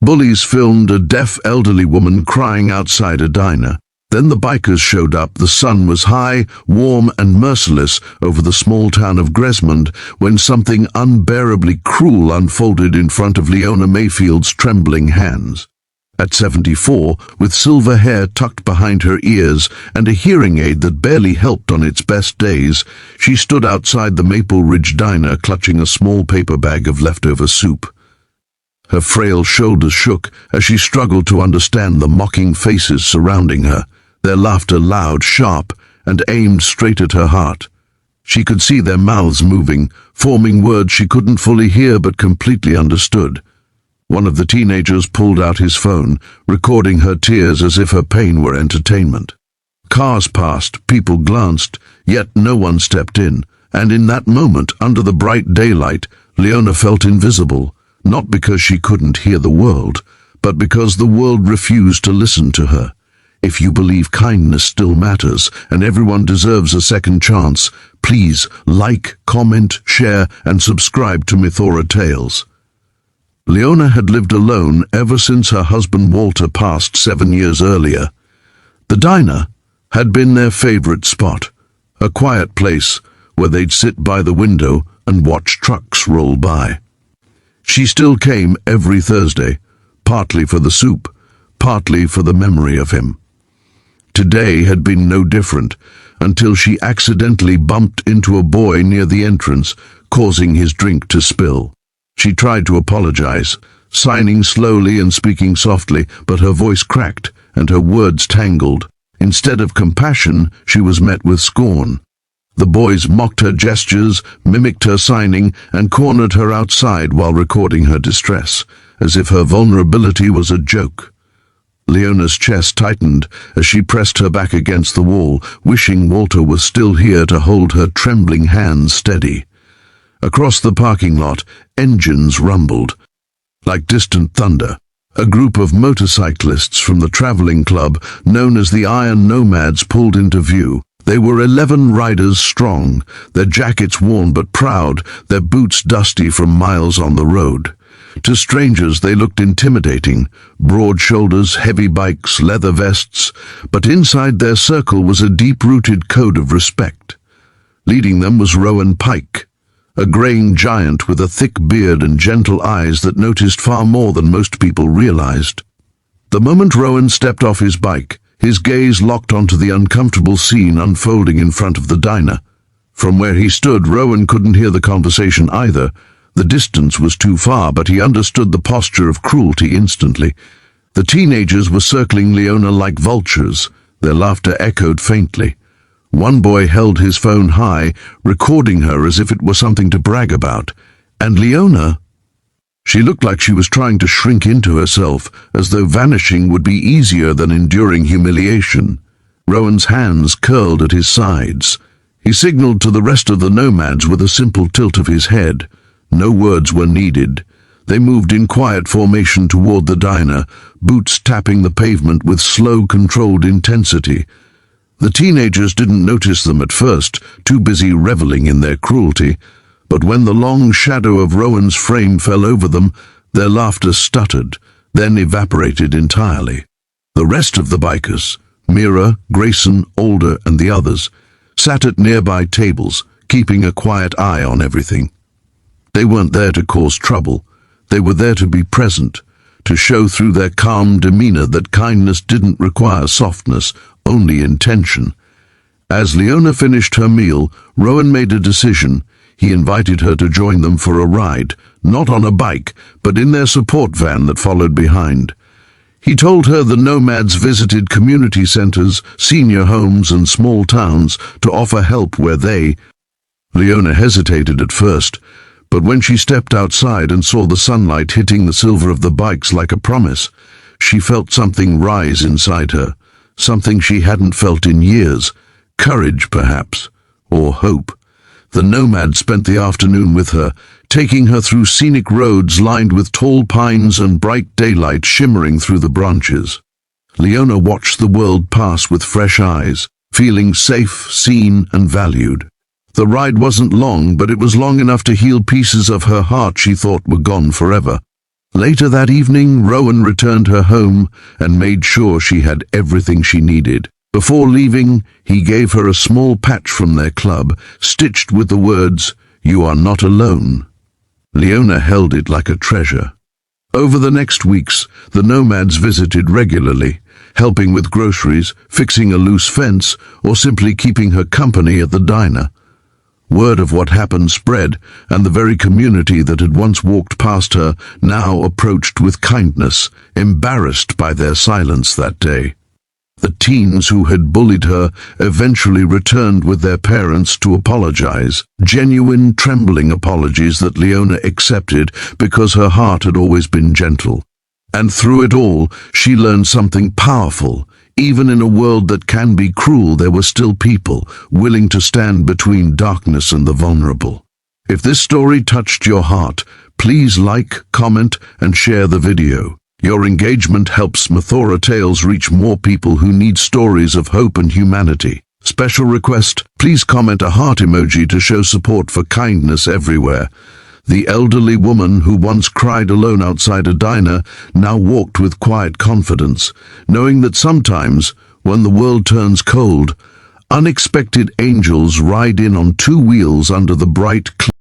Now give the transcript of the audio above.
Bullies filmed a deaf elderly woman crying outside a diner. Then the bikers showed up. The sun was high, warm and merciless over the small town of Gresmond when something unbearably cruel unfolded in front of Leona Mayfield's trembling hands. At 74, with silver hair tucked behind her ears and a hearing aid that barely helped on its best days, she stood outside the Maple Ridge diner clutching a small paper bag of leftover soup. Her frail shoulders shook as she struggled to understand the mocking faces surrounding her, their laughter loud, sharp, and aimed straight at her heart. She could see their mouths moving, forming words she couldn't fully hear but completely understood. One of the teenagers pulled out his phone, recording her tears as if her pain were entertainment. Cars passed, people glanced, yet no one stepped in, and in that moment, under the bright daylight, Leona felt invisible, not because she couldn't hear the world, but because the world refused to listen to her. If you believe kindness still matters and everyone deserves a second chance, please like, comment, share, and subscribe to Mythora Tales. Leona had lived alone ever since her husband Walter passed 7 years earlier. The diner had been their favorite spot, a quiet place where they'd sit by the window and watch trucks roll by. She still came every Thursday, partly for the soup, partly for the memory of him. Today had been no different, until she accidentally bumped into a boy near the entrance, causing his drink to spill. She tried to apologize, signing slowly and speaking softly, but her voice cracked and her words tangled. Instead of compassion, she was met with scorn. The boys mocked her gestures, mimicked her signing, and cornered her outside while recording her distress, as if her vulnerability was a joke. Leona's chest tightened as she pressed her back against the wall, wishing Walter was still here to hold her trembling hands steady. Across the parking lot, engines rumbled. Like distant thunder, a group of motorcyclists from the traveling club known as the Iron Nomads pulled into view. They were 11 riders strong, their jackets worn but proud, their boots dusty from miles on the road. To strangers they looked intimidating, broad shoulders, heavy bikes, leather vests, but inside their circle was a deep-rooted code of respect. Leading them was Rowan Pike, a graying giant with a thick beard and gentle eyes that noticed far more than most people realized. The moment Rowan stepped off his bike, his gaze locked onto the uncomfortable scene unfolding in front of the diner. From where he stood, Rowan couldn't hear the conversation either. The distance was too far, but he understood the posture of cruelty instantly. The teenagers were circling Leona like vultures. Their laughter echoed faintly. One boy held his phone high, recording her as if it were something to brag about. And Leona? She looked like she was trying to shrink into herself, as though vanishing would be easier than enduring humiliation. Rowan's hands curled at his sides. He signaled to the rest of the nomads with a simple tilt of his head. No words were needed. They moved in quiet formation toward the diner, boots tapping the pavement with slow, controlled intensity. The teenagers didn't notice them at first, too busy reveling in their cruelty, but when the long shadow of Rowan's frame fell over them, their laughter stuttered, then evaporated entirely. The rest of the bikers, Mira, Grayson, Alder, and the others, sat at nearby tables, keeping a quiet eye on everything. They weren't there to cause trouble. They were there to be present, to show through their calm demeanor that kindness didn't require softness, only intention. As Leona finished her meal, Rowan made a decision. He invited her to join them for a ride, not on a bike, but in their support van that followed behind. He told her the nomads visited community centers, senior homes, and small towns to offer help where they... Leona hesitated at first, but when she stepped outside and saw the sunlight hitting the silver of the bikes like a promise, she felt something rise inside her, something she hadn't felt in years. Courage, perhaps, or hope. The nomad spent the afternoon with her, taking her through scenic roads lined with tall pines and bright daylight shimmering through the branches. Leona watched the world pass with fresh eyes, feeling safe, seen, and valued. The ride wasn't long, but it was long enough to heal pieces of her heart she thought were gone forever. Later that evening, Rowan returned her home and made sure she had everything she needed. Before leaving, he gave her a small patch from their club, stitched with the words, "You are not alone." Leona held it like a treasure. Over the next weeks, the Nomads visited regularly, helping with groceries, fixing a loose fence, or simply keeping her company at the diner. Word of what happened spread, and the very community that had once walked past her now approached with kindness, embarrassed by their silence that day. The teens who had bullied her eventually returned with their parents to apologize, genuine, trembling apologies that Leona accepted because her heart had always been gentle. And through it all, she learned something powerful. Even in a world that can be cruel, there were still people willing to stand between darkness and the vulnerable. If this story touched your heart, please like, comment, and share the video. Your engagement helps Mythora Tales reach more people who need stories of hope and humanity. Special request, please comment a heart emoji to show support for kindness everywhere. The elderly woman who once cried alone outside a diner now walked with quiet confidence, knowing that sometimes, when the world turns cold, unexpected angels ride in on two wheels under the bright